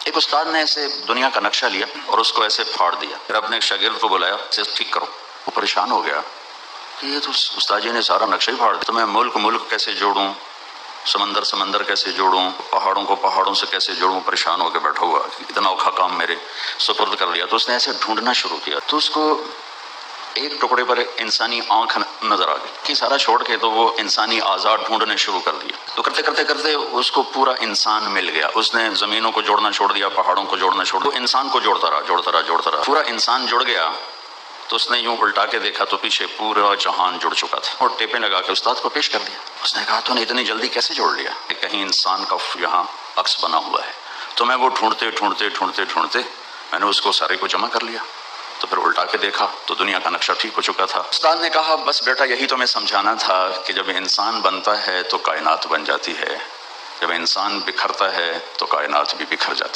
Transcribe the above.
ایک استاد نے ایسے دنیا کا نقشہ لیا اور اس کو ایسے پھاڑ دیا، پھر اپنے ایک شاگرد کو بلایا، اسے ٹھیک کرو۔ وہ پریشان ہو گیا کہ یہ تو استاد جی نے سارا نقشہ ہی پھاڑ دیا، تو میں ملک کیسے جوڑوں، سمندر کیسے جوڑوں، پہاڑوں کو پہاڑوں سے کیسے جوڑوں، پریشان ہو کے بیٹھا ہوا، اتنا اوکھا کام میرے سپرد کر لیا۔ تو اس نے ایسے ڈھونڈنا شروع کیا، تو اس کو ایک ٹکڑے پر انسانی آنکھ نظر آ گئی کہ سارا چھوڑ کے تو وہ انسانی اعضاء ڈھونڈنے شروع کر دیا۔ تو کرتے کرتے اس کو پورا انسان مل گیا۔ اس نے زمینوں کو جوڑنا چھوڑ دیا، پہاڑوں کو جوڑنا چھوڑ دیا، وہ انسان کو جوڑتا رہا، پورا انسان جڑ گیا۔ تو اس نے یوں الٹا کے دیکھا تو پیچھے پورا جہان جڑ چکا تھا، اور ٹیپیں لگا کے استاد کو پیش کر دیا۔ اس نے کہا تو نے اتنی جلدی کیسے جوڑ لیا؟ کہیں انسان کا یہاں عکس بنا ہوا ہے۔ تو میں وہ ڈھونڈتے میں نے اس کو سارے کو جمع کر لیا، تو پھر الٹا کے دیکھا تو دنیا کا نقشہ ٹھیک ہو چکا تھا۔ استاد نے کہا بس بیٹا یہی تو میں سمجھانا تھا کہ جب انسان بنتا ہے تو کائنات بن جاتی ہے، جب انسان بکھرتا ہے تو کائنات بھی بکھر جاتی ہے۔